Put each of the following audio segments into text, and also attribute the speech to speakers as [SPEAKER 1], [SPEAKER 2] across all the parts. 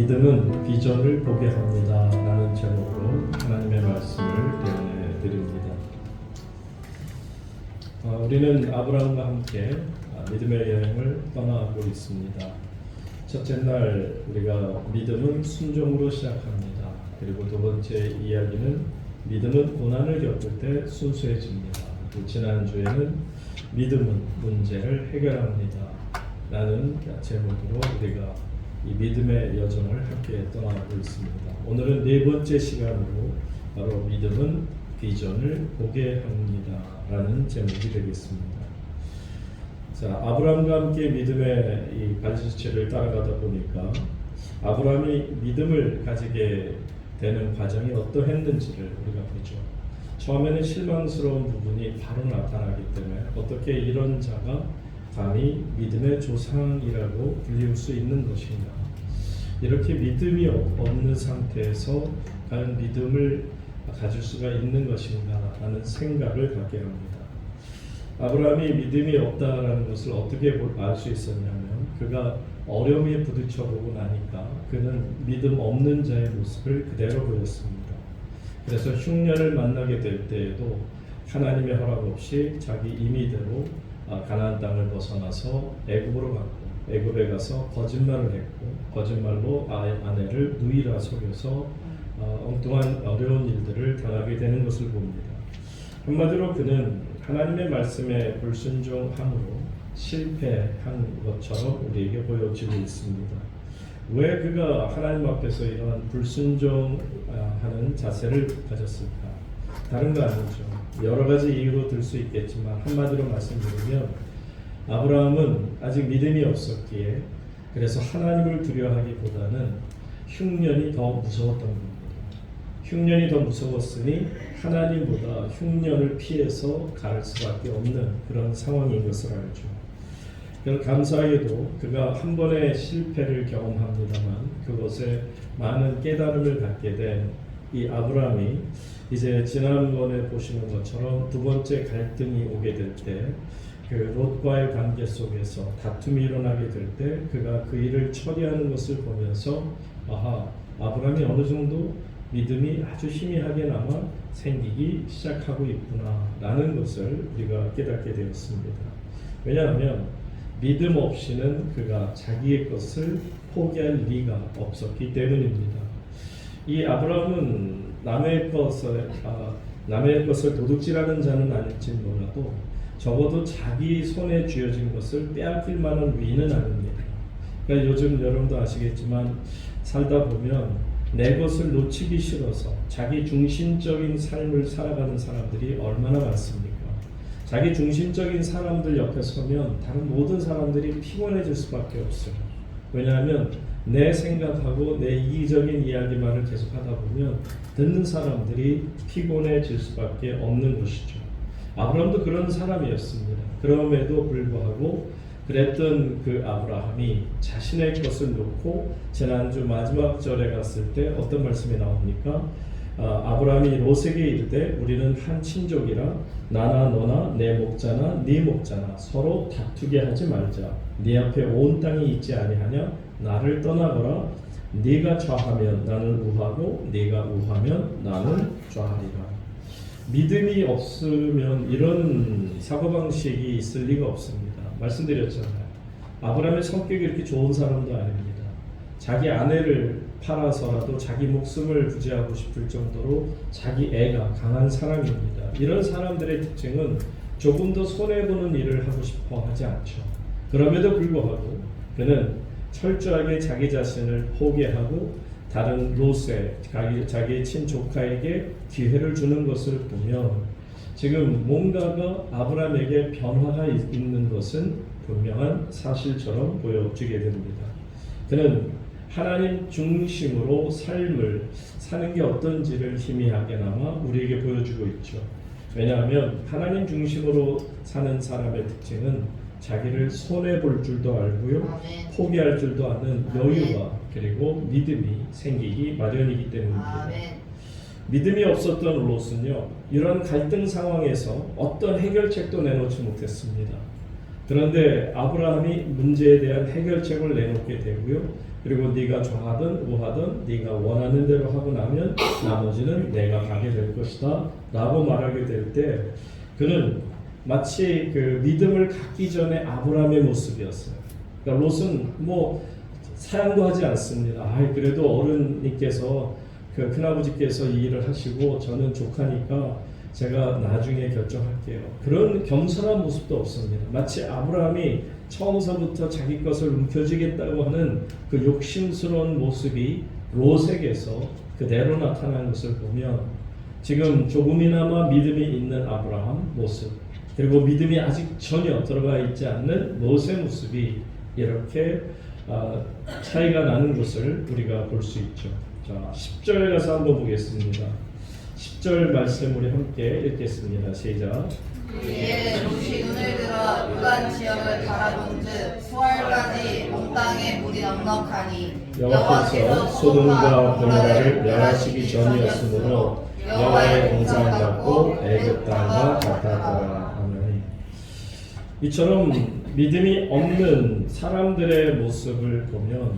[SPEAKER 1] 믿음은 비전을 보게 합니다 라는 제목으로 하나님의 말씀을 대언해 드립니다. 우리는 아브라함과 함께 믿음의 여행을 떠나고 있습니다. 첫째 날 우리가 믿음은 순종으로 시작합니다. 그리고 두 번째 이야기는 믿음은 고난을 겪을 때 순수해집니다. 지난주에는 믿음은 문제를 해결합니다 라는 제목으로 우리가 이 믿음의 여정을 함께 떠나고 있습니다. 오늘은 네 번째 시간으로 바로 믿음은 비전을 보게 합니다 라는 제목이 되겠습니다. 자, 아브라함과 함께 믿음의 이 발자취를 따라가다 보니까 아브라함이 믿음을 가지게 되는 과정이 어떠했는지를 우리가 보죠. 처음에는 실망스러운 부분이 바로 나타나기 때문에 어떻게 이런 자가 감히 믿음의 조상이라고 불릴 수 있는 것인가, 이렇게 믿음이 없는 상태에서 과연 믿음을 가질 수가 있는 것인가 라는 생각을 갖게 합니다. 아브라함이 믿음이 없다라는 것을 어떻게 알 수 있었냐면, 그가 어려움에 부딪혀보고 나니까 그는 믿음 없는 자의 모습을 그대로 보였습니다. 그래서 흉년을 만나게 될 때에도 하나님의 허락 없이 자기 임의대로 가나안 땅을 벗어나서 애굽으로 갔고, 애굽에 가서 거짓말을 했고, 거짓말로 아내를 누이라 속여서 엉뚱한 어려운 일들을 당하게 되는 것을 봅니다. 한마디로 그는 하나님의 말씀에 불순종함으로 실패한 것처럼 우리에게 보여지고 있습니다. 왜 그가 하나님 앞에서 이러한 불순종하는 자세를 가졌을까? 다른 거 아니죠. 여러 가지 이유로 들 수 있겠지만 한마디로 말씀드리면 아브라함은 아직 믿음이 없었기에, 그래서 하나님을 두려워하기보다는 흉년이 더 무서웠던 겁니다. 흉년이 더 무서웠으니 하나님보다 흉년을 피해서 갈 수밖에 없는 그런 상황인 것을 알죠. 감사하게도 그가 한 번의 실패를 경험합니다만 그것에 많은 깨달음을 갖게 된 이 아브라함이 이제 지난번에 보시는 것처럼 두 번째 갈등이 오게 될 때, 그 롯과의 관계 속에서 다툼이 일어나게 될 때 그가 그 일을 처리하는 것을 보면서 아브라함이 어느 정도 믿음이 아주 희미하게나마 생기기 시작하고 있구나 라는 것을 우리가 깨닫게 되었습니다. 왜냐하면 믿음 없이는 그가 자기의 것을 포기할 리가 없었기 때문입니다. 이 아브라함은 남의 것을 도둑질하는 자는 아닐지 몰라도 적어도 자기 손에 쥐어진 것을 빼앗길 만한 위는 아닙니다. 그러니까 요즘 여러분도 아시겠지만 살다 보면 내 것을 놓치기 싫어서 자기 중심적인 삶을 살아가는 사람들이 얼마나 많습니까? 자기 중심적인 사람들 옆에 서면 다른 모든 사람들이 피곤해질 수밖에 없어요. 왜냐하면 내 생각하고 내 이기적인 이야기만을 계속하다 보면 듣는 사람들이 피곤해질 수밖에 없는 것이죠. 아브라함도 그런 사람이었습니다. 그럼에도 불구하고 그랬던 그 아브라함이 자신의 것을 놓고 지난주 마지막 절에 갔을 때 어떤 말씀이 나옵니까? 아브라함이 롯에게 이르되 우리는 한 친족이라 나나 너나 내 목자나 네 목자나 서로 다투게 하지 말자. 네 앞에 온 땅이 있지 아니하냐? 나를 떠나거라. 네가 좌하면 나는 우하고 네가 우하면 나는 좌하리라. 믿음이 없으면 이런 사고방식이 있을 리가 없습니다. 말씀드렸잖아요. 아브라함의 성격이 이렇게 좋은 사람도 아닙니다. 자기 아내를 팔아서라도 자기 목숨을 부지하고 싶을 정도로 자기 애가 강한 사람입니다. 이런 사람들의 특징은 조금 더 손해보는 일을 하고 싶어 하지 않죠. 그럼에도 불구하고 그는 철저하게 자기 자신을 포기하고 다른 롯에 자기의 친조카에게 기회를 주는 것을 보면 지금 뭔가가 아브라함에게 변화가 있는 것은 분명한 사실처럼 보여지게 됩니다. 그는 하나님 중심으로 삶을 사는 게 어떤지를 희미하게나마 우리에게 보여주고 있죠. 왜냐하면 하나님 중심으로 사는 사람의 특징은 자기를 손해볼 줄도 알고요, 포기할 줄도 아는 여유와 그리고 믿음이 생기기 마련이기 때문입니다. 믿음이 없었던 롯은요, 이런 갈등 상황에서 어떤 해결책도 내놓지 못했습니다. 그런데 아브라함이 문제에 대한 해결책을 내놓게 되고요. 그리고 네가 좋아하든 우하든 네가 원하는 대로 하고 나면 나머지는 내가 가게 될 것이다 라고 말하게 될 때 그는 마치 그 믿음을 갖기 전에 아브라함의 모습이었어요. 그러니까 롯은 뭐 사양도 하지 않습니다. 그래도 어른님께서 그 큰아버지께서 이 일을 하시고 저는 조카니까 제가 나중에 결정할게요. 그런 겸손한 모습도 없습니다. 마치 아브라함이 처음서부터 자기 것을 움켜쥐겠다고 하는 그 욕심스러운 모습이 롯에게서 그대로 나타난 것을 보면 지금 조금이나마 믿음이 있는 아브라함 모습 그리고 믿음이 아직 전혀 들어가 있지 않는 롯의 모습이 이렇게 차이가 나는 것을 우리가 볼 수 있죠. 자, 10절 가서 한번 보겠습니다. 10절 말씀 우리 함께 읽겠습니다. 시작.
[SPEAKER 2] 이에 롯이 눈을 들어 요단 지역을 바라본즉 수월까지 온 땅에 물이 넉넉하니
[SPEAKER 1] 여호와께서 소돔과 고모라를 멸하시기 전이었으므로 여호와의 동산 같고 애굽 땅과 같았더라. 아멘. 이처럼 믿음이 없는 사람들의 모습을 보면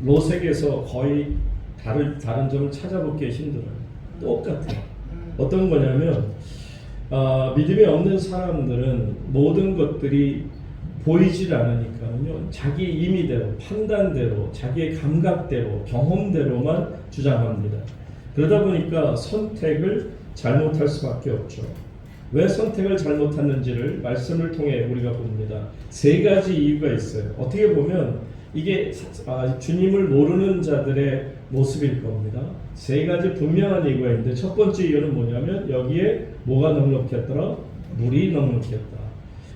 [SPEAKER 1] 롯에게서 거의 다른 점을 찾아보기 힘들어요. 똑같아요. 어떤 거냐면 믿음이 없는 사람들은 모든 것들이 보이질 않으니까요. 자기 임의대로, 판단대로, 자기의 감각대로, 경험대로만 주장합니다. 그러다 보니까 선택을 잘못할 수밖에 없죠. 왜 선택을 잘못하는지를 말씀을 통해 우리가 봅니다. 세 가지 이유가 있어요. 어떻게 보면 이게 주님을 모르는 자들의 모습일 겁니다. 세 가지 분명한 이유가 있는데 첫 번째 이유는 뭐냐면 여기에 뭐가 넉넉했더라? 물이 넉넉했다.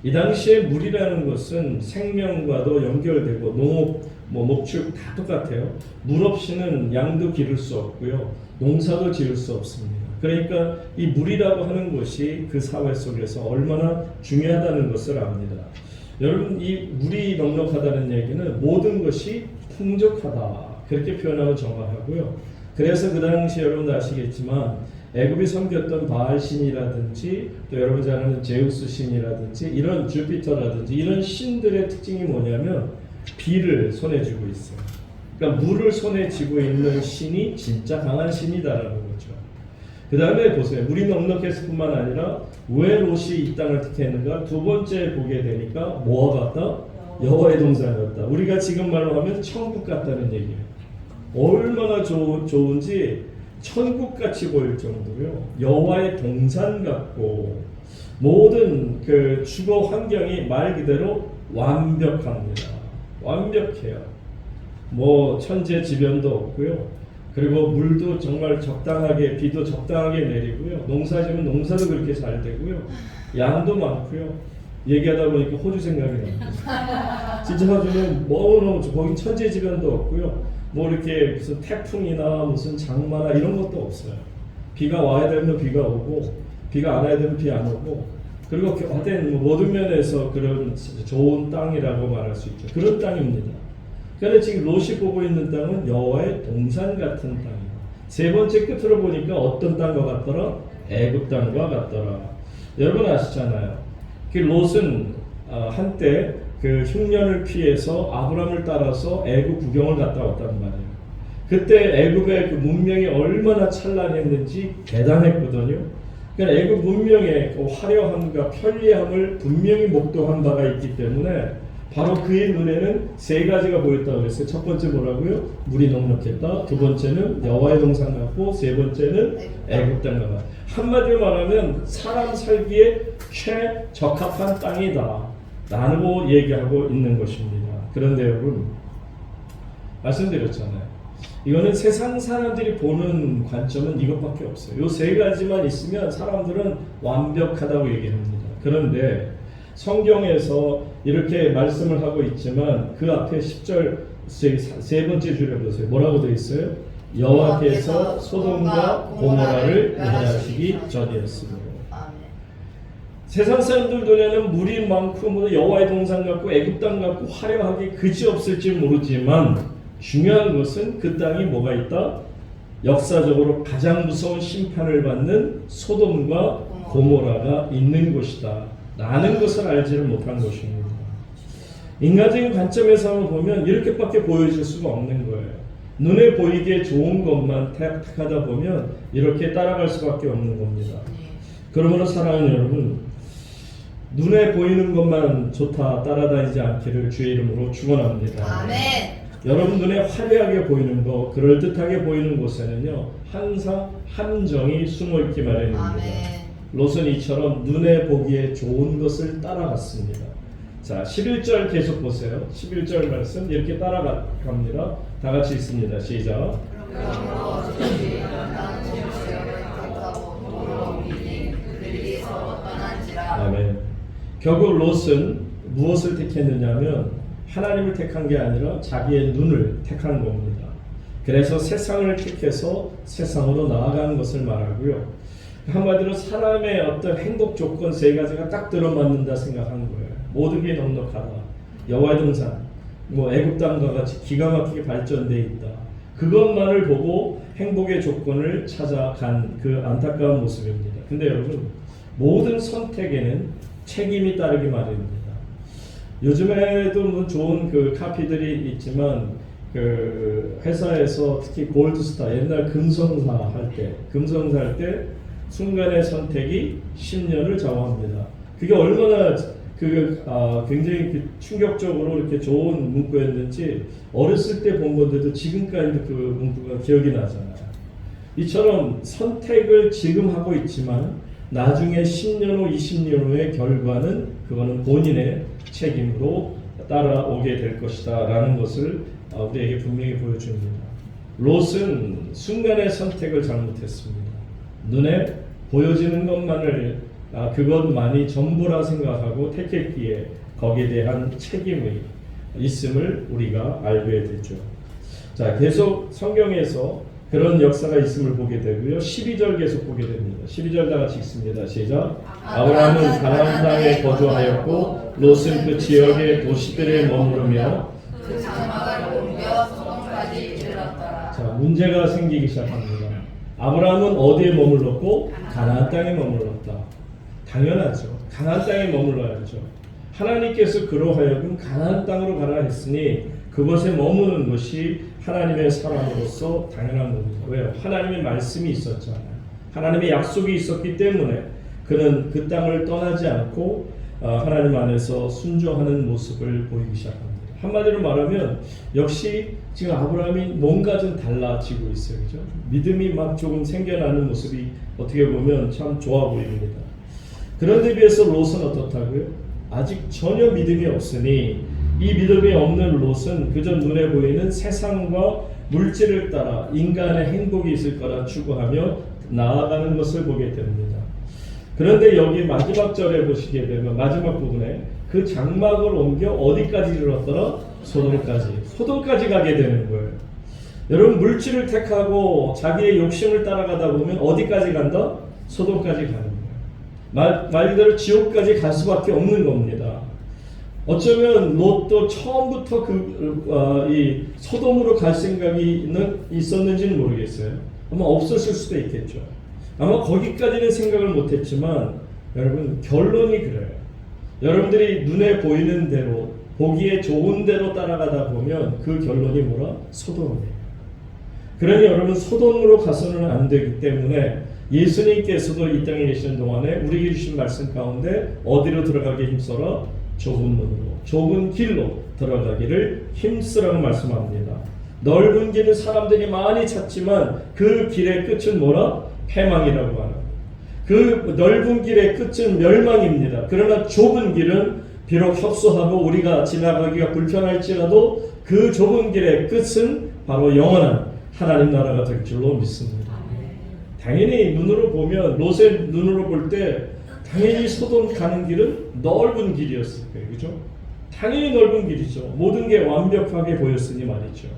[SPEAKER 1] 이 당시에 물이라는 것은 생명과도 연결되고 농업, 목축 다 똑같아요. 물 없이는 양도 기를 수 없고요. 농사도 지을 수 없습니다. 그러니까 이 물이라고 하는 것이 그 사회 속에서 얼마나 중요하다는 것을 압니다. 여러분, 이 물이 넉넉하다는 얘기는 모든 것이 풍족하다 그렇게 표현하고 정확하고요. 그래서 그 당시 여러분도 아시겠지만 애굽이 섬겼던 바알 신이라든지 또 여러분 잘 아는 제우스 신이라든지 이런 주피터라든지 이런 신들의 특징이 뭐냐면 비를 손에 쥐고 있어요. 그러니까 물을 손에 쥐고 있는 신이 진짜 강한 신이다라는 거죠. 그 다음에 보세요. 물이 넉넉했을 뿐만 아니라 왜 롯이 이 땅을 택했는가? 두 번째 보게 되니까 뭐와 같다? 여호와의 동산 같다. 우리가 지금 말로 하면 천국 같다는 얘기예요. 얼마나 좋은지 천국같이 보일 정도로요. 여호와의 동산 같고 모든 그 주거 환경이 말 그대로 완벽합니다. 완벽해요. 뭐 천재지변도 없고요. 그리고 물도 정말 적당하게 비도 적당하게 내리고요. 농사지면 농사도 그렇게 잘 되고요. 양도 많고요. 얘기하다 보니까 호주 생각이 납니다. 진짜 호주는 너무너무 거긴 천재지변도 없고요. 뭐 이렇게 무슨 태풍이나 무슨 장마나 이런 것도 없어요. 비가 와야 되면 비가 오고 비가 안 와야 되면 비 안 오고 그리고 하여튼 모든 면에서 그런 좋은 땅이라고 말할 수 있죠. 그런 땅입니다. 그런데 지금 롯이 보고 있는 땅은 여호와의 동산 같은 땅이에요. 세 번째 끝으로 보니까 어떤 땅과 같더라? 애굽 땅과 같더라. 여러분 아시잖아요. 그 롯은 한때 그 흉년을 피해서 아브람을 따라서 애굽 구경을 갔다 왔단 말이에요. 그때 애굽의 그 문명이 얼마나 찬란했는지 대단했거든요. 그러니까 애굽 문명의 그 화려함과 편리함을 분명히 목도한 바가 있기 때문에 바로 그의 눈에는 세 가지가 보였다고 그랬어요. 첫 번째 뭐라고요? 물이 넉넉했다. 두 번째는 여호와의 동산 같고 세 번째는 애굽 땅 같다. 한마디로 말하면 사람 살기에 최적합한 땅이다 라고 얘기하고 있는 것입니다. 그런데 여러분 말씀드렸잖아요. 이거는 세상 사람들이 보는 관점은 이것밖에 없어요. 이 세 가지만 있으면 사람들은 완벽하다고 얘기합니다. 그런데 성경에서 이렇게 말씀을 하고 있지만 그 앞에 10절 세 번째 줄에 보세요. 뭐라고 되어 있어요? 여호와께서 소돔과 고모라를 멸하시기 전이었으므로. 세상 사람들 눈에는 물이 많고 여호와의 동산 같고 애굽 땅 같고 화려하게 그지없을지 모르지만 중요한 것은 그 땅이 뭐가 있다? 역사적으로 가장 무서운 심판을 받는 소돔과 고모라가 있는 곳이다 라는 것을 알지를 못한 것입니다. 인간적인 관점에서 보면 이렇게밖에 보여질 수가 없는 거예요. 눈에 보이기에 좋은 것만 택하다 보면 이렇게 따라갈 수밖에 없는 겁니다. 그러므로 사랑하는 여러분, 눈에 보이는 것만 좋다 따라다니지 않기를 주의 이름으로 축원합니다.
[SPEAKER 2] 아멘.
[SPEAKER 1] 여러분 눈에 화려하게 보이는 것, 그럴듯하게 보이는 곳에는요 항상 함정이 숨어있기 마련입니다.
[SPEAKER 2] 아멘.
[SPEAKER 1] 롯은 이처럼 눈에 보기에 좋은 것을 따라갔습니다. 자, 11절 계속 보세요. 11절 말씀 이렇게 따라갑니다. 다 같이 읽습니다. 시작.
[SPEAKER 2] 그러므로 그들이 나는 지역을 택하고 도로 옮기니 그들이 서로 떠난지라.
[SPEAKER 1] 아멘. 결국 롯은 무엇을 택했느냐면 하나님을 택한 게 아니라 자기의 눈을 택한 겁니다. 그래서 세상을 택해서 세상으로 나아가는 것을 말하고요. 한마디로 사람의 어떤 행복 조건 세 가지가 딱 들어맞는다 생각한 거예요. 모든 게 넉넉하다. 여호와의 동산, 애굽 땅과 같이 기가 막히게 발전돼 있다. 그것만을 보고 행복의 조건을 찾아간 그 안타까운 모습입니다. 근데 여러분, 모든 선택에는 책임이 따르기 마련입니다. 요즘에도 뭐 좋은 그 카피들이 있지만 그 회사에서 특히 골드스타 옛날 금성사 할 때 순간의 선택이 10년을 좌우합니다. 그게 얼마나 굉장히 충격적으로 이렇게 좋은 문구였는지 어렸을 때 본 건데도 지금까지도 그 문구가 기억이 나잖아요. 이처럼 선택을 지금 하고 있지만 나중에 10년 후, 20년 후의 결과는 그거는 본인의 책임으로 따라오게 될 것이다 라는 것을 우리에게 분명히 보여줍니다. 롯은 순간의 선택을 잘못했습니다. 눈에 보여지는 것만을 그것만이 전부라 생각하고 택했기에 거기에 대한 책임이 있음을 우리가 알게 되죠. 자, 계속 성경에서 그런 역사가 있음을 보게 되고요. 12절 계속 보게 됩니다. 12절 다 같이 읽습니다. 시작. 아브라함은 가나안 땅에 거주하였고 롯은 그 지역의 도시들에 머무르며
[SPEAKER 2] 그 장막을 옮겨 소돔까지 이르렀더라.
[SPEAKER 1] 자, 문제가 생기기 시작합니다. 아브라함은 어디에 머물렀고 가나안 땅에 머물렀다. 당연하죠. 가나안 땅에 머물러야죠. 하나님께서 그로 하여금 가나안 땅으로 가라 했으니 그곳에 머무는 것이 하나님의 사람으로서 당연한 겁니다. 왜요? 하나님의 말씀이 있었잖아요. 하나님의 약속이 있었기 때문에 그는 그 땅을 떠나지 않고 하나님 안에서 순종하는 모습을 보이기 시작합니다. 한마디로 말하면 역시 지금 아브라함이 뭔가 좀 달라지고 있어요. 그죠? 믿음이 막 조금 생겨나는 모습이 어떻게 보면 참 좋아 보입니다. 그런데 비해서 롯은 어떻다고요? 아직 전혀 믿음이 없으니 이 믿음이 없는 롯은 그저 눈에 보이는 세상과 물질을 따라 인간의 행복이 있을 거라 추구하며 나아가는 것을 보게 됩니다. 그런데 여기 마지막 절에 보시게 되면 마지막 부분에 그 장막을 옮겨 어디까지 이르렀더라? 소돔까지 가게 되는 거예요. 여러분, 물질을 택하고 자기의 욕심을 따라가다 보면 어디까지 간다? 소돔까지 가는 거예요. 말 그대로 지옥까지 갈 수밖에 없는 겁니다. 어쩌면 롯도 처음부터 이 소돔으로 갈 생각이 있었는지는 모르겠어요. 아마 없었을 수도 있겠죠. 아마 거기까지는 생각을 못했지만 여러분, 결론이 그래요. 여러분들이 눈에 보이는 대로 보기에 좋은 대로 따라가다 보면 그 결론이 뭐라? 소돔이에요. 그러니 여러분, 소돔으로 가서는 안 되기 때문에 예수님께서도 이 땅에 계시는 동안에 우리에게 주신 말씀 가운데 어디로 들어가기 힘써라? 좁은 문으로, 좁은 길로 들어가기를 힘쓰라고 말씀합니다. 넓은 길은 사람들이 많이 찾지만 그 길의 끝은 뭐라? 패망이라고 하는. 그 넓은 길의 끝은 멸망입니다. 그러나 좁은 길은 비록 협소하고 우리가 지나가기가 불편할지라도 그 좁은 길의 끝은 바로 영원한 하나님 나라가 될 줄로 믿습니다. 당연히 눈으로 보면, 롯의 눈으로 볼 때 당연히 소돔 가는 길은 넓은 길이었을 거예요. 그죠? 당연히 넓은 길이죠. 모든 게 완벽하게 보였으니 말이죠.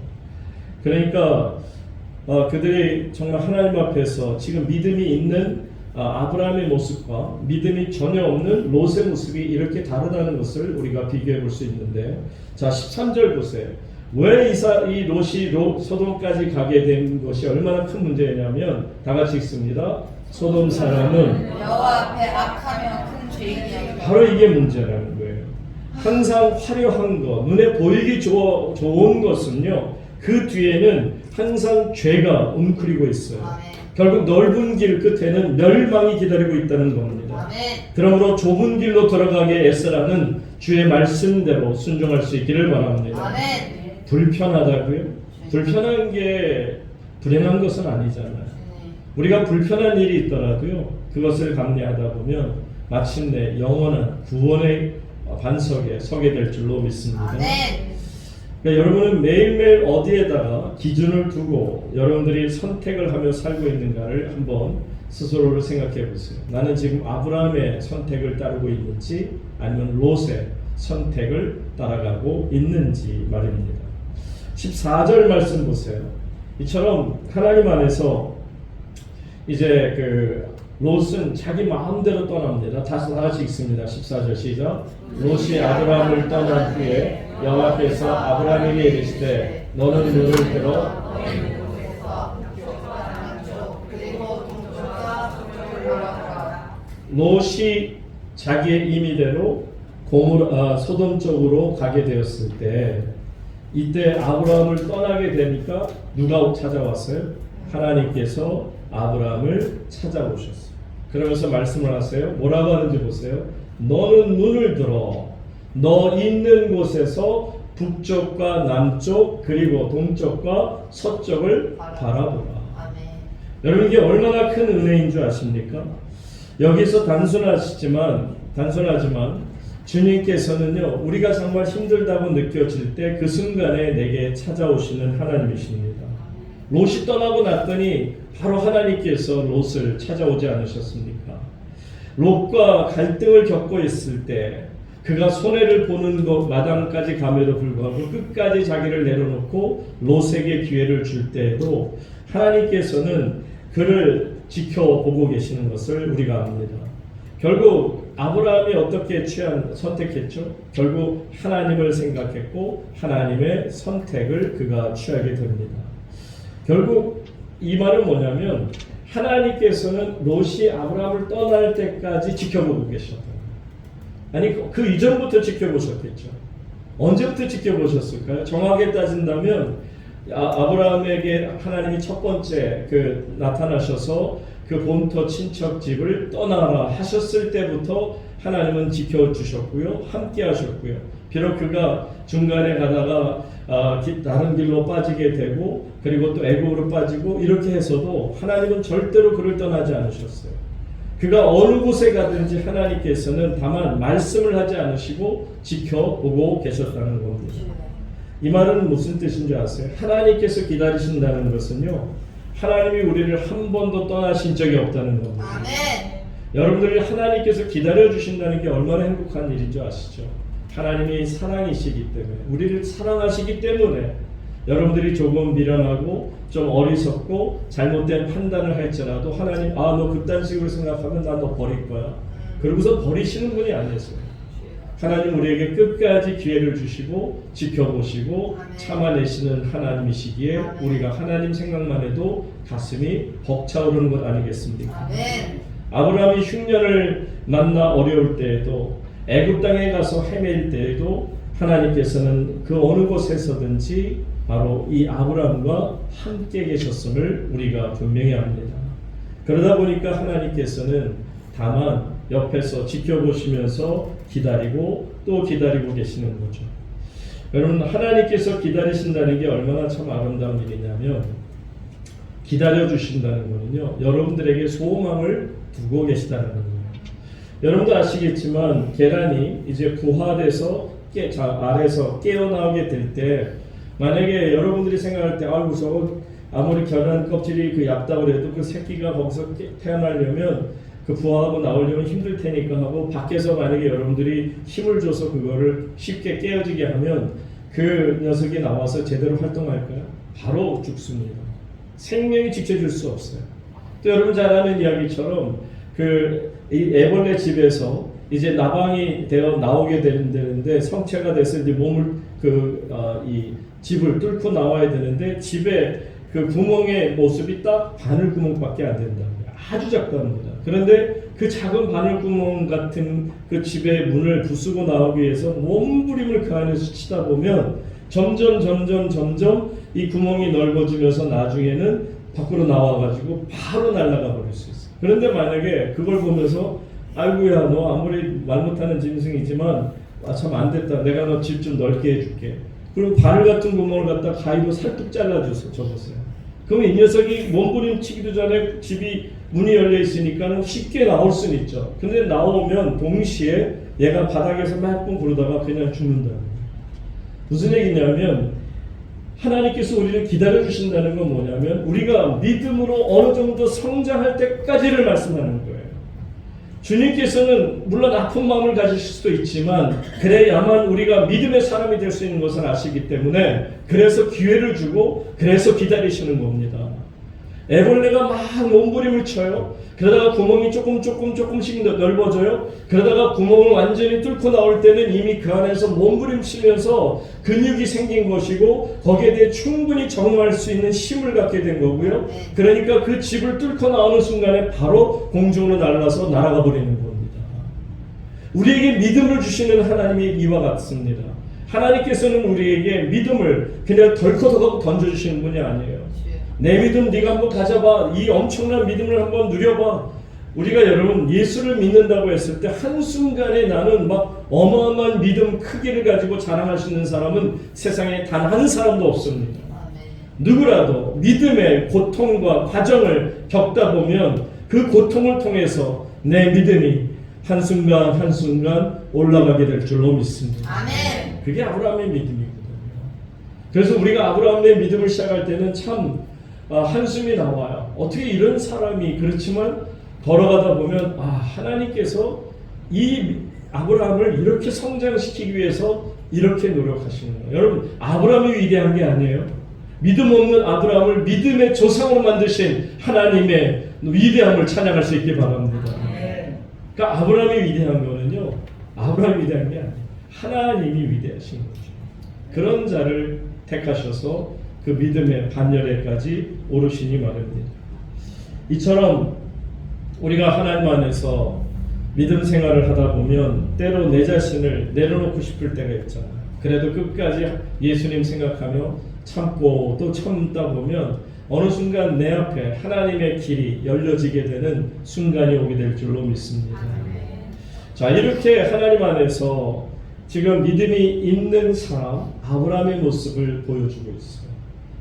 [SPEAKER 1] 그러니까 그들이 정말 하나님 앞에서 지금 믿음이 있는 아브라함의 모습과 믿음이 전혀 없는 롯의 모습이 이렇게 다르다는 것을 우리가 비교해 볼 수 있는데, 자, 13절 보세요. 왜 이 롯이 소돔까지 가게 된 것이 얼마나 큰 문제냐면 다 같이 읽습니다. 소돔 사람은
[SPEAKER 2] 여호와 앞에 악하며 큰 죄인이었다.
[SPEAKER 1] 바로 이게 문제라는 거예요. 항상 화려한 것, 눈에 보이기 좋은 것은요, 그 뒤에는 항상 죄가 웅크리고 있어요.
[SPEAKER 2] 아멘.
[SPEAKER 1] 결국 넓은 길 끝에는 멸망이 기다리고 있다는 겁니다.
[SPEAKER 2] 아멘.
[SPEAKER 1] 그러므로 좁은 길로 들어가게 애쓰라는 주의 말씀대로 순종할 수 있기를 바랍니다.
[SPEAKER 2] 아멘.
[SPEAKER 1] 불편하다고요? 불편한 게 불행한 것은 아니잖아요. 우리가 불편한 일이 있더라도요, 그것을 감내하다 보면 마침내 영원한 구원의 반석에 서게 될 줄로 믿습니다.
[SPEAKER 2] 아멘.
[SPEAKER 1] 그러니까 여러분은 매일매일 어디에다가 기준을 두고 여러분들이 선택을 하며 살고 있는가를 한번 스스로를 생각해 보세요. 나는 지금 아브라함의 선택을 따르고 있는지 아니면 롯의 선택을 따라가고 있는지 말입니다. 14절 말씀 보세요. 이처럼 하나님 안에서 이제 그 롯은 자기 마음대로 떠납니다. 다 같이 읽습니다. 14절 시작. 롯이 아브라함을 떠난 후에 여호와께서 아브라함에게 이르시되 너는 눈을 들어 롯이 자기의 임의대로 소돔 쪽으로 가게 되었을 때 이때 아브라함을 떠나게 되니까 누가 찾아왔어요? 하나님께서 아브라함을 찾아오셨어요. 그러면서 말씀을 하세요. 뭐라고 하는지 보세요. 너는 눈을 들어 너 있는 곳에서 북쪽과 남쪽 그리고 동쪽과 서쪽을 바라보라. 여러분 이게 얼마나 큰 은혜인 줄 아십니까? 여기서 단순하지만 주님께서는요 우리가 정말 힘들다고 느껴질 때 그 순간에 내게 찾아오시는 하나님이십니다. 롯이 떠나고 났더니 바로 하나님께서 롯을 찾아오지 않으셨습니까? 롯과 갈등을 겪고 있을 때 그가 손해를 보는 것 마당까지 감에도 불구하고 끝까지 자기를 내려놓고 롯에게 기회를 줄 때에도 하나님께서는 그를 지켜보고 계시는 것을 우리가 압니다. 결국 아브라함이 어떻게 선택했죠? 결국 하나님을 생각했고 하나님의 선택을 그가 취하게 됩니다. 결국 이 말은 뭐냐면 하나님께서는 롯이 아브라함을 떠날 때까지 지켜보고 계셨다. 아니 그 이전부터 지켜보셨겠죠. 언제부터 지켜보셨을까요? 정확하게 따진다면 아브라함에게 하나님이 첫 번째 나타나셔서 그 본토 친척 집을 떠나라 하셨을 때부터 하나님은 지켜주셨고요. 함께 하셨고요. 비록 그가 중간에 가다가 다른 길로 빠지게 되고 그리고 또 애굽으로 빠지고 이렇게 해서도 하나님은 절대로 그를 떠나지 않으셨어요. 그가 어느 곳에 가든지 하나님께서는 다만 말씀을 하지 않으시고 지켜보고 계셨다는 겁니다. 이 말은 무슨 뜻인지 아세요? 하나님께서 기다리신다는 것은요 하나님이 우리를 한 번도 떠나신 적이 없다는 겁니다.
[SPEAKER 2] 아멘.
[SPEAKER 1] 여러분들이 하나님께서 기다려주신다는 게 얼마나 행복한 일인 줄 아시죠? 하나님이 사랑이시기 때문에 우리를 사랑하시기 때문에 여러분들이 조금 미련하고 좀 어리석고 잘못된 판단을 할지라도 하나님 너 그딴 식으로 생각하면 난 너 버릴 거야. 그러고서 버리시는 분이 아니었어요. 하나님 우리에게 끝까지 기회를 주시고 지켜보시고 참아내시는 하나님이시기에 우리가 하나님 생각만 해도 가슴이 벅차오르는 것 아니겠습니까? 아브라함이 흉년을 만나 어려울 때에도 애굽 땅에 가서 헤맬 때에도 하나님께서는 그 어느 곳에서든지 바로 이 아브라함과 함께 계셨음을 우리가 분명히 압니다. 그러다 보니까 하나님께서는 다만 옆에서 지켜보시면서 기다리고 또 기다리고 계시는 거죠. 여러분 하나님께서 기다리신다는 게 얼마나 참 아름다운 일이냐면 기다려주신다는 거는요 여러분들에게 소망을 두고 계시다는 거예요. 여러분도 아시겠지만 계란이 이제 부화돼서 알에서 깨어나오게 될 때 만약에 여러분들이 생각할 때 아이고 저거 아무리 계란 껍질이 얇다고 해도 그 새끼가 거기서 태어나려면 그 부화하고 나오려면 힘들 테니까 하고 밖에서 만약에 여러분들이 힘을 줘서 그거를 쉽게 깨어지게 하면 그 녀석이 나와서 제대로 활동할까요? 바로 죽습니다. 생명이 지켜줄 수 없어요. 또 여러분 잘 아는 이야기처럼 이 애벌레 집에서 이제 나방이 되어 나오게 되는데 성체가 돼서 이제 몸을 이 집을 뚫고 나와야 되는데 집에 그 구멍의 모습이 딱 바늘 구멍밖에 안 된다고요. 아주 작답니다. 그런데 그 작은 바늘구멍 같은 그 집의 문을 부수고 나오기 위해서 몸부림을 그 안에서 치다 보면 점점 이 구멍이 넓어지면서 나중에는 밖으로 나와가지고 바로 날아가 버릴 수 있어요. 그런데 만약에 그걸 보면서 아이고야 너 아무리 말 못하는 짐승이지만 참 안 됐다. 내가 너 집 좀 넓게 해줄게. 그리고 바늘 같은 구멍을 갖다 가위로 살짝 잘라줘서 접었어요. 그러면 이 녀석이 몸부림치기도 전에 집이 문이 열려 있으니까 쉽게 나올 수는 있죠. 근데 나오면 동시에 얘가 바닥에서 몇 분 구르다가 그냥 죽는다. 무슨 얘기냐면 하나님께서 우리를 기다려 주신다는 건 뭐냐면 우리가 믿음으로 어느 정도 성장할 때까지를 말씀하는 거예요. 주님께서는 물론 아픈 마음을 가지실 수도 있지만 그래야만 우리가 믿음의 사람이 될 수 있는 것을 아시기 때문에 그래서 기회를 주고 그래서 기다리시는 겁니다. 애벌레가 막 몸부림을 쳐요. 그러다가 구멍이 조금씩 넓어져요. 그러다가 구멍을 완전히 뚫고 나올 때는 이미 그 안에서 몸부림치면서 근육이 생긴 것이고 거기에 대해 충분히 적응할 수 있는 힘을 갖게 된 거고요. 그러니까 그 집을 뚫고 나오는 순간에 바로 공중으로 날아서 날아가 버리는 겁니다. 우리에게 믿음을 주시는 하나님이 이와 같습니다. 하나님께서는 우리에게 믿음을 그냥 덜컥 던져주시는 분이 아니에요. 내 믿음 네가 한번 가져봐. 이 엄청난 믿음을 한번 누려봐. 우리가 여러분 예수를 믿는다고 했을 때 한순간에 나는 막 어마어마한 믿음 크기를 가지고 자랑할 수 있는 사람은 세상에 단 한 사람도 없습니다. 누구라도 믿음의 고통과 과정을 겪다 보면 그 고통을 통해서 내 믿음이 한순간 올라가게 될 줄로 믿습니다.
[SPEAKER 2] 아멘.
[SPEAKER 1] 그게 아브라함의 믿음이거든요. 그래서 우리가 아브라함의 믿음을 시작할 때는 참 한숨이 나와요. 어떻게 이런 사람이 그렇지만 걸어가다 보면 하나님께서 이 아브라함을 이렇게 성장시키기 위해서 이렇게 노력하시는 거예요. 여러분 아브라함이 위대한 게 아니에요. 믿음 없는 아브라함을 믿음의 조상으로 만드신 하나님의 위대함을 찬양할 수 있길 바랍니다. 그러니까 아브라함이 위대한 거는요. 아브라함이 위대한 게 아니에요. 하나님이 위대하신 거죠. 그런 자를 택하셔서 그 믿음의 반열에까지 오르시니 말입니다. 이처럼 우리가 하나님 안에서 믿음 생활을 하다 보면 때로 내 자신을 내려놓고 싶을 때가 있잖아요. 그래도 끝까지 예수님 생각하며 참고 또 참다 보면 어느 순간 내 앞에 하나님의 길이 열려지게 되는 순간이 오게 될 줄로 믿습니다. 자, 이렇게 하나님 안에서 지금 믿음이 있는 사람 아브라함의 모습을 보여주고 있어요.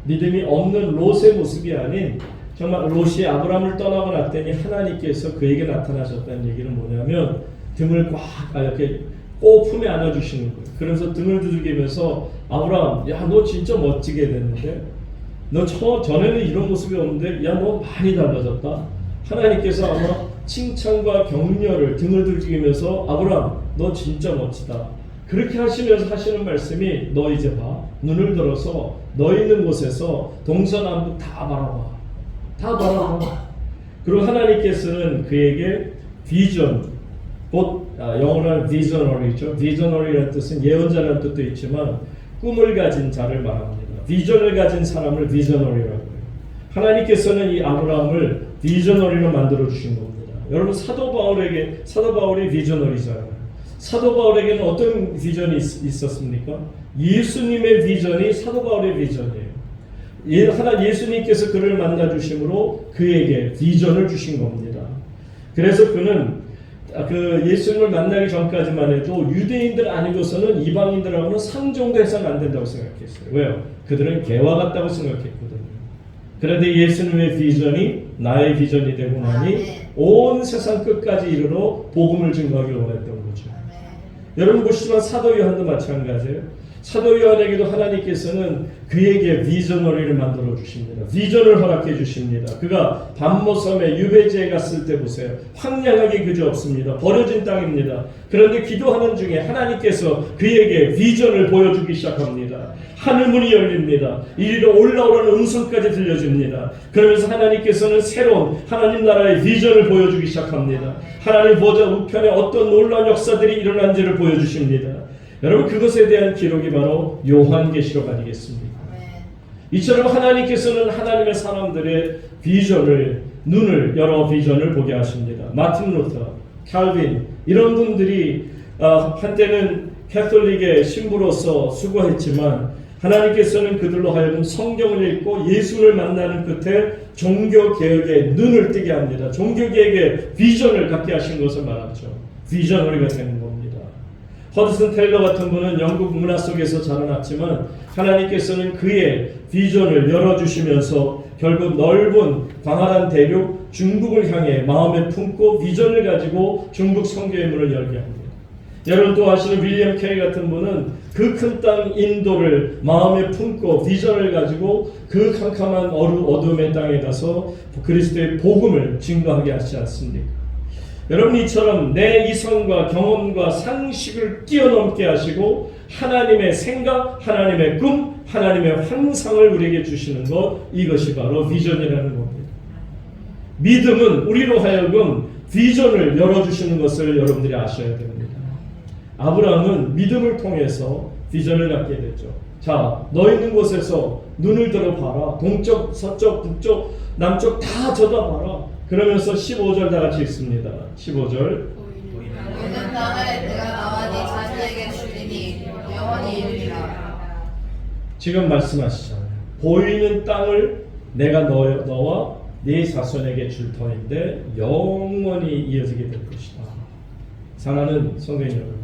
[SPEAKER 1] 믿음이 없는 롯의 모습이 아닌 정말 롯이 아브라함을 떠나고 났더니 하나님께서 그에게 나타나셨다는 얘기는 뭐냐면 등을 꽉 이렇게 꼭 품에 안아주시는 거예요. 그래서 등을 두들기면서 아브라함, 야, 너 진짜 멋지게 됐는데? 너 전에는 이런 모습이 없는데, 야, 너 많이 달라졌다. 하나님께서 아마 칭찬과 격려를 등을 두들기면서 아브라함, 너 진짜 멋지다. 그렇게 하시면서 하시는 말씀이 너 이제 봐. 눈을 들어서 너 있는 곳에서 동서남북 다 바라봐. 다 바라봐. 그리고 하나님께서는 그에게 비전, 곧 영어로는 visionary죠. visionary라는 뜻은 예언자라는 뜻도 있지만 꿈을 가진 자를 말합니다. 비전을 가진 사람을 visionary라고 해요. 하나님께서는 이 아브라함을 visionary로 만들어 주신 겁니다. 여러분 사도 바울이 visionary잖아요. 사도 바울에게는 어떤 비전이 있었습니까? 예수님의 비전이 사도 바울의 비전이에요. 예수님께서 그를 만나 주심으로 그에게 비전을 주신 겁니다. 그래서 그는 그 예수님을 만나기 전까지만 해도 유대인들 아니고서는 이방인들하고는 상종도 해서는 안 된다고 생각했어요. 왜요? 그들은 개와 같다고 생각했거든요. 그런데 예수님의 비전이 나의 비전이 되고 나니 온 세상 끝까지 이르러 복음을 증거하기를 원했던 거죠. 여러분 보시지만 사도 요한도 마찬가지예요. 사도 요한에게도 하나님께서는 그에게 비전어리를 만들어 주십니다. 비전을 허락해 주십니다. 그가 반모섬에 유배지에 갔을 때 보세요. 황량하게 그저 없습니다. 버려진 땅입니다. 그런데 기도하는 중에 하나님께서 그에게 비전을 보여주기 시작합니다. 하늘문이 열립니다. 이리로 올라오라는 음성까지 들려줍니다. 그러면서 하나님께서는 새로운 하나님 나라의 비전을 보여주기 시작합니다. 하나님 보좌 우편에 어떤 놀라운 역사들이 일어난지를 보여주십니다. 여러분 그것에 대한 기록이 바로 요한계시록 아니겠습니까? 이처럼 하나님께서는 하나님의 사람들의 비전을 눈을 열어 비전을 보게 하십니다. 마틴 루터, 칼빈 이런 분들이 한때는 캐톨릭의 신부로서 수고했지만 하나님께서는 그들로 하여금 성경을 읽고 예수를 만나는 끝에 종교개혁의 눈을 뜨게 합니다. 종교개혁의 비전을 갖게 하신 것을 말하죠. 비전어리가 되는 겁니다. 허드슨 테일러 같은 분은 영국 문화 속에서 자라났지만 하나님께서는 그의 비전을 열어주시면서 결국 넓은 광활한 대륙 중국을 향해 마음에 품고 비전을 가지고 중국 선교의 문을 열게 합니다. 여러분 또 아시는 윌리엄 캐리 같은 분은 그 큰 땅 인도를 마음에 품고 비전을 가지고 그 캄캄한 어둠의 땅에 가서 그리스도의 복음을 증거하게 하지 않습니까? 여러분 이처럼 내 이성과 경험과 상식을 뛰어넘게 하시고 하나님의 생각, 하나님의 꿈, 하나님의 환상을 우리에게 주시는 것, 이것이 바로 비전이라는 겁니다. 믿음은 우리로 하여금 비전을 열어주시는 것을 여러분들이 아셔야 됩니다. 아브라함은 믿음을 통해서 비전을 갖게 됐죠. 자, 너 있는 곳에서 눈을 들어봐라. 동쪽, 서쪽, 북쪽, 남쪽 다 쳐다봐라. 그러면서 15절 다 같이 읽습니다. 15절.
[SPEAKER 2] 보이는 땅을 내가 나와 네 자손에게 주리니 영원히 이르리라.
[SPEAKER 1] 지금 말씀하시잖아요. 보이는 땅을 내가 너와 네 자손에게 줄 터인데 영원히 이어지게 될 것이다. 사랑하는 성도님 여러분,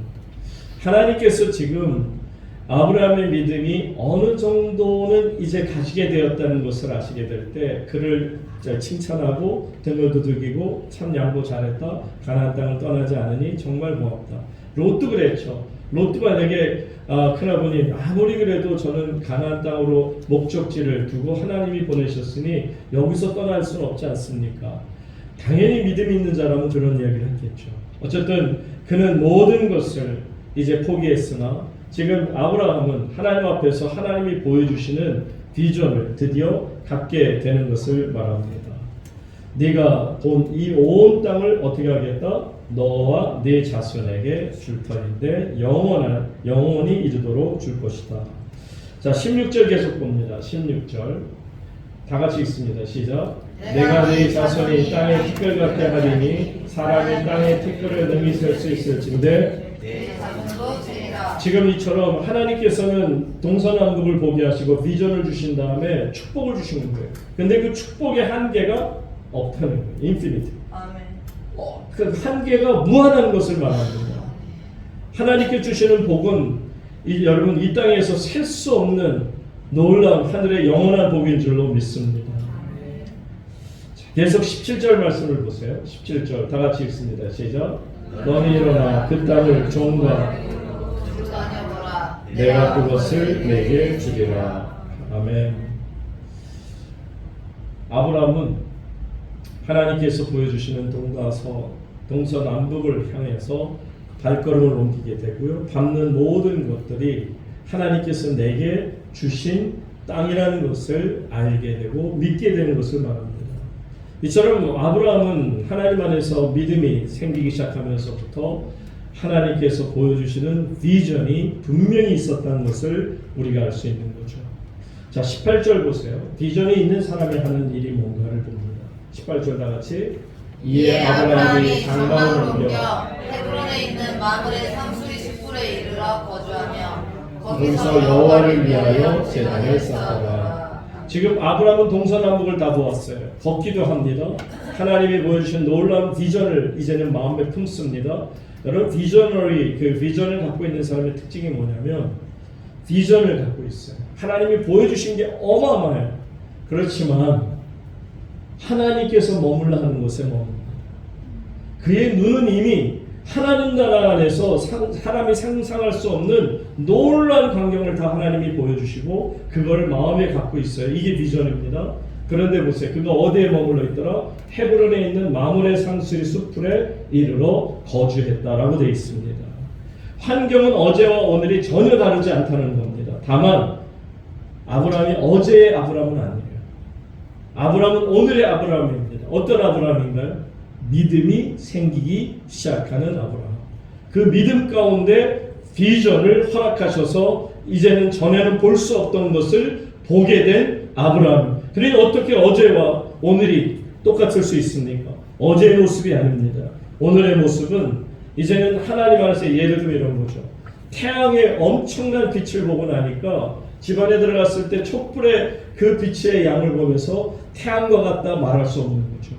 [SPEAKER 1] 하나님께서 지금 아브라함의 믿음이 어느 정도는 이제 가지게 되었다는 것을 아시게 될 때 그를 칭찬하고 등을 두들기고 참 양보 잘했다. 가나안 땅을 떠나지 않으니 정말 고맙다. 롯도 그랬죠. 롯도 만약에 큰아버님 아무리 그래도 저는 가나안 땅으로 목적지를 두고 하나님이 보내셨으니 여기서 떠날 수는 없지 않습니까? 당연히 믿음이 있는 자라면 그런 이야기를 했겠죠. 어쨌든 그는 모든 것을 이제 포기했으나 지금 아브라함은 하나님 앞에서 하나님이 보여주시는 비전을 드디어 갖게 되는 것을 말합니다. 네가 본 이 온 땅을 어떻게 하겠다? 너와 네 자손에게 줄 터인데 영원히 이르도록 줄 것이다. 자, 16절 계속 봅니다. 16절 다 같이 읽습니다. 시작. 내가 네 자손이 땅의 티끌 같게 하리니 사람이 땅의 티끌을 능히 셀 수 있을진데 지금 이처럼 하나님께서는 동서남북을 보게 하시고 비전을 주신 다음에 축복을 주시는 거예요. 근데 그 축복의 한계가 없다는 거예요. 인피니티. 그 한계가 무한한 것을 말합니다. 하나님께 주시는 복은 여러분 이 땅에서 셀 수 없는 놀라운 하늘의 영원한 복인 줄로 믿습니다. 계속 17절 말씀을 보세요. 17절 다 같이 읽습니다. 시작. 너는 일어나 그 땅을 종과 내가 그것을 내게 주리라. 아멘. 아브라함은 하나님께서 보여주시는 동서남북을 향해서 발걸음을 옮기게 되고요. 밟는 모든 것들이 하나님께서 내게 주신 땅이라는 것을 알게 되고 믿게 되는 것을 말합니다. 이처럼 아브라함은 하나님 안에서 믿음이 생기기 시작하면서부터 하나님께서 보여주시는 비전이 분명히 있었다는 것을 우리가 알 수 있는 거죠. 자, 18절 보세요. 비전이 있는 사람이 하는 일이 뭔가를 봅니다. 18절 다 같이. 이에 아브라함이 장막을 옮겨
[SPEAKER 2] 헤브론에 있는 마늘의 상수리 숫불에 이르러 거주하며
[SPEAKER 1] 거기서 여호와를 위하여 제단을 쌓더라. 지금 아브라함은 동서남북을 다 보았어요. 걷기도 합니다. 하나님이 보여주신 놀라운 비전을 이제는 마음에 품습니다. 여러분 비저너리, 그 비전을 갖고 있는 사람의 특징이 뭐냐면 비전을 갖고 있어요. 하나님이 보여주신 게 어마어마해요. 그렇지만 하나님께서 머물러 하는 곳에 머물러 그의 눈은 이미 하나님 나라 안에서 사람이 상상할 수 없는 놀라운 광경을 다 하나님이 보여주시고 그거를 마음에 갖고 있어요. 이게 비전입니다. 그런데 보세요. 그가 어디에 머물러 있더라? 헤브론에 있는 마물의 상수리 숲풀에 이르러 거주했다라고 되어 있습니다. 환경은 어제와 오늘이 전혀 다르지 않다는 겁니다. 다만 아브라함이 어제의 아브라함은 아니에요. 아브라함은 오늘의 아브라함입니다. 어떤 아브라함인가요? 믿음이 생기기 시작하는 아브라함. 그 믿음 가운데 비전을 허락하셔서 이제는 전에는 볼 수 없던 것을 보게 된 아브라함. 그러니 어떻게 어제와 오늘이 똑같을 수 있습니까? 어제의 모습이 아닙니다. 오늘의 모습은 이제는 하나님 안에서 예를 들면 이런 거죠. 태양의 엄청난 빛을 보고 나니까 집안에 들어갔을 때 촛불의 그 빛의 양을 보면서 태양과 같다 말할 수 없는 거죠.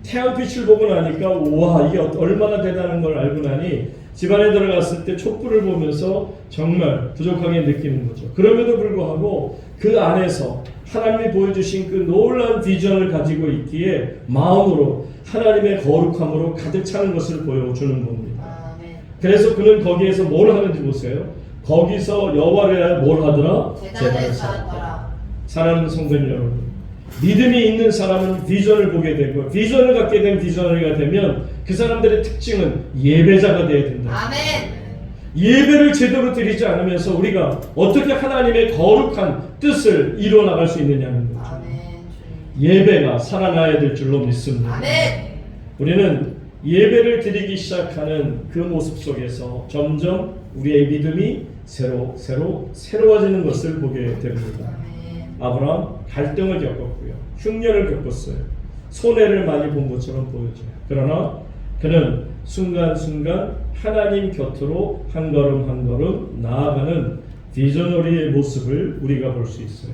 [SPEAKER 1] 태양빛을 보고 나니까 와 이게 얼마나 대단한 걸 알고 나니 집안에 들어갔을 때 촛불을 보면서 정말 부족하게 느끼는 거죠. 그럼에도 불구하고 그 안에서 하나님이 보여주신 그 놀라운 비전을 가지고 있기에 마음으로 하나님의 거룩함으로 가득 차는 것을 보여주는 겁니다. 그래서 그는 거기에서 뭘 하는지 보세요. 거기서 여호와를 위하여 뭘 하더라? 제단을 쌓았더라. 사랑하는 성도님 여러분, 믿음이 있는 사람은 비전을 보게 되고 비전을 갖게 된 비전이가 되면 그 사람들의 특징은 예배자가 되어야 된다.
[SPEAKER 2] 아멘.
[SPEAKER 1] 예배를 제대로 드리지 않으면서 우리가 어떻게 하나님의 거룩한 뜻을 이루어 나갈 수 있느냐는 거죠.
[SPEAKER 2] 아멘.
[SPEAKER 1] 예배가 살아나야 될 줄로 믿습니다.
[SPEAKER 2] 아멘.
[SPEAKER 1] 우리는 예배를 드리기 시작하는 그 모습 속에서 점점 우리의 믿음이 새로워지는 것을 보게 됩니다. 아브라함 갈등을 겪었고요. 흉년을 겪었어요. 손해를 많이 본 것처럼 보여져요. 그러나 그는 순간순간 하나님 곁으로 한 걸음 한 걸음 나아가는 비전어리의 모습을 우리가 볼 수 있어요.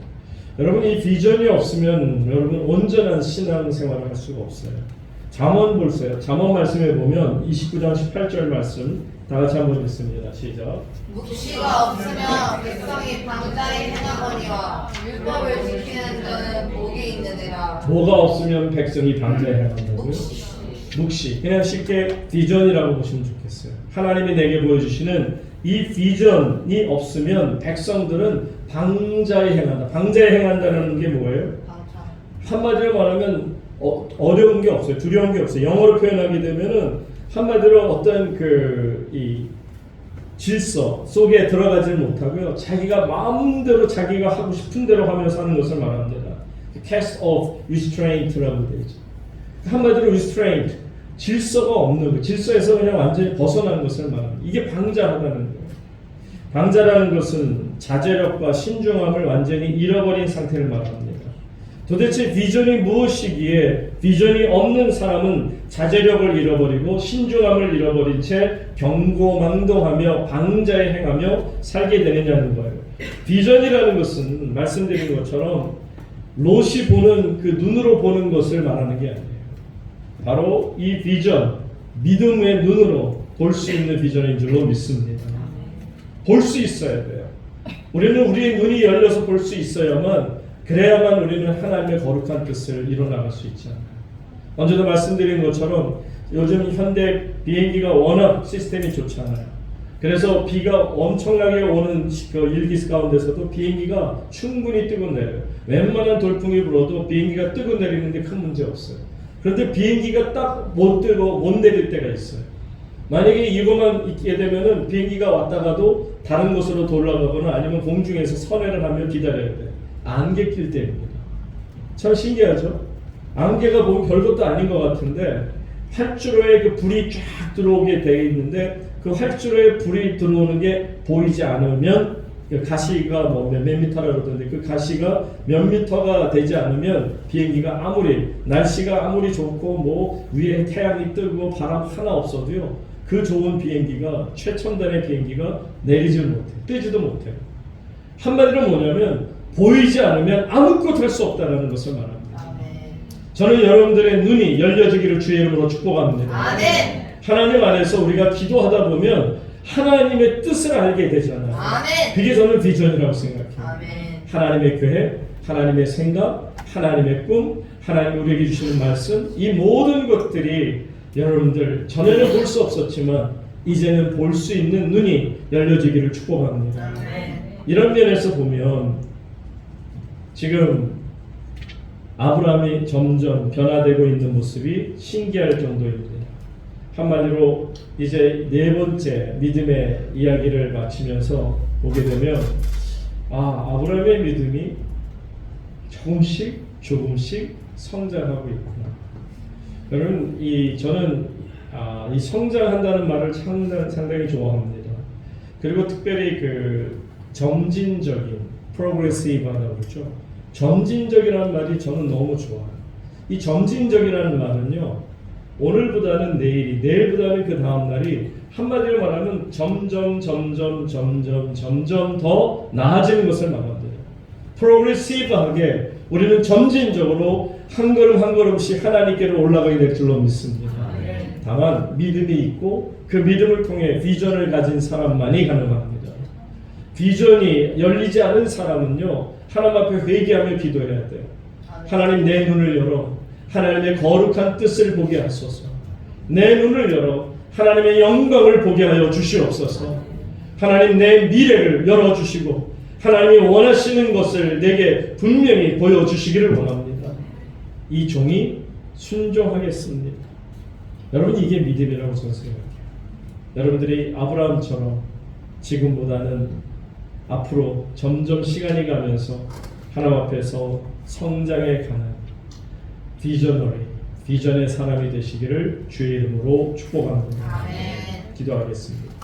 [SPEAKER 1] 여러분 이 비전이 없으면 여러분 온전한 신앙생활을 할 수가 없어요. 잠언 보세요. 잠언 말씀에 보면 29장 18절 말씀 다 같이 한번 읽습니다. 시작.
[SPEAKER 2] 묵시가 없으면 백성이 방자히 행하거니와 율법을 지키는 자는 복이 있느니라.
[SPEAKER 1] 뭐가 없으면 백성이 방자히 행한다고요? 묵시. 그냥 쉽게 비전이라고 보시면 좋겠어요. 하나님이 내게 보여주시는 이 비전이 없으면 백성들은 방자히 행한다. 방자히 행한다는 게 뭐예요? 한마디로 말하면 어려운 게 없어요. 두려운 게 없어요. 영어로 표현하게 되면은 한마디로 어떤 이 질서 속에 들어가지를 못하고요. 자기가 마음대로 자기가 하고 싶은 대로 하면서 사는 것을 말합니다. Cast off restraint라고 되죠. 한마디로 restraint, 질서가 없는 거, 질서에서 그냥 완전히 벗어난 것을 말합니다. 이게 방자하다는 거예요. 방자라는 것은 자제력과 신중함을 완전히 잃어버린 상태를 말합니다. 도대체 비전이 무엇이기에 비전이 없는 사람은 자제력을 잃어버리고 신중함을 잃어버린 채 경고망동하며 방자에 행하며 살게 되느냐는 거예요. 비전이라는 것은 말씀드린 것처럼 롯이 보는 그 눈으로 보는 것을 말하는 게 아니에요. 바로 이 비전, 믿음의 눈으로 볼 수 있는 비전인 줄로 믿습니다. 볼 수 있어야 돼요. 우리는 우리의 눈이 열려서 볼 수 있어야만 그래야만 우리는 하나님의 거룩한 뜻을 이뤄나갈 수 있지 않나요? 먼저도 말씀드린 것처럼 요즘 현대 비행기가 워낙 시스템이 좋잖아요. 그래서 비가 엄청나게 오는 그 일기 가운데서도 비행기가 충분히 뜨고 내려요. 웬만한 돌풍이 불어도 비행기가 뜨고 내리는데 큰 문제 없어요. 그런데 비행기가 딱 못 뜨고 못 내릴 때가 있어요. 만약에 이거만 있게 되면은 비행기가 왔다가도 다른 곳으로 돌아가거나 아니면 공중에서 선회를 하며 기다려야 돼요. 안개 낄 때입니다. 참 신기하죠? 안개가 보면 별것도 아닌 것 같은데 활주로에 그 불이 쫙 들어오게 되어 있는데 그 활주로에 불이 들어오는 게 보이지 않으면 그 가시가 뭐 몇 미터라 그러던데 그 가시가 몇 미터가 되지 않으면 비행기가 아무리 날씨가 아무리 좋고 뭐 위에 태양이 뜨고 바람 하나 없어도요 그 좋은 비행기가 최첨단의 비행기가 내리지를 못해요. 뜨지도 못해요. 한마디로 뭐냐면 보이지 않으면 아무것도 할 수 없다는 것을 말합니다.
[SPEAKER 2] 아멘.
[SPEAKER 1] 저는 여러분들의 눈이 열려지기를 주의 이름으로 축복합니다.
[SPEAKER 2] 아멘.
[SPEAKER 1] 하나님 안에서 우리가 기도하다 보면 하나님의 뜻을 알게 되잖아요.
[SPEAKER 2] 아멘.
[SPEAKER 1] 그게 저는 비전이라고 생각해요.
[SPEAKER 2] 아멘.
[SPEAKER 1] 하나님의 계획, 하나님의 생각, 하나님의 꿈, 하나님 우리에게 주시는 말씀, 이 모든 것들이 여러분들 전에는 볼 수 없었지만 이제는 볼 수 있는 눈이 열려지기를 축복합니다.
[SPEAKER 2] 아멘.
[SPEAKER 1] 이런 면에서 보면 지금 아브라함이 점점 변화되고 있는 모습이 신기할 정도입니다. 한마디로 이제 네 번째 믿음의 이야기를 마치면서 보게 되면 아브라함의 믿음이 조금씩 성장하고 있구나. 여러분 저는 이 성장한다는 말을 상당히 좋아합니다. 그리고 특별히 그 점진적인 프로그레시브하다고 그러죠. 점진적이라는 말이 저는 너무 좋아요. 이 점진적이라는 말은요, 오늘보다는 내일이, 내일보다는 그 다음 날이 한마디로 말하면 점점 더 나아지는 것을 말합니다. 프로그레시브하게 우리는 점진적으로 한 걸음 한 걸음씩 하나님께로 올라가게 될 줄로 믿습니다. 다만 믿음이 있고 그 믿음을 통해 비전을 가진 사람만이 가능합니다. 비전이 열리지 않은 사람은요, 하나님 앞에 회개하며 기도해야 돼요. 하나님, 내 눈을 열어 하나님의 거룩한 뜻을 보게 하소서. 내 눈을 열어 하나님의 영광을 보게 하여 주시옵소서. 하나님, 내 미래를 열어주시고 하나님이 원하시는 것을 내게 분명히 보여주시기를 원합니다. 이 종이 순종하겠습니다. 여러분, 이게 믿음이라고 저는 생각해요. 여러분들이 아브라함처럼 지금보다는 앞으로 점점 시간이 가면서 하나님 앞에서 성장해 가는 비전의 사람이 되시기를 주의 이름으로 축복합니다.
[SPEAKER 2] 아멘.
[SPEAKER 1] 기도하겠습니다.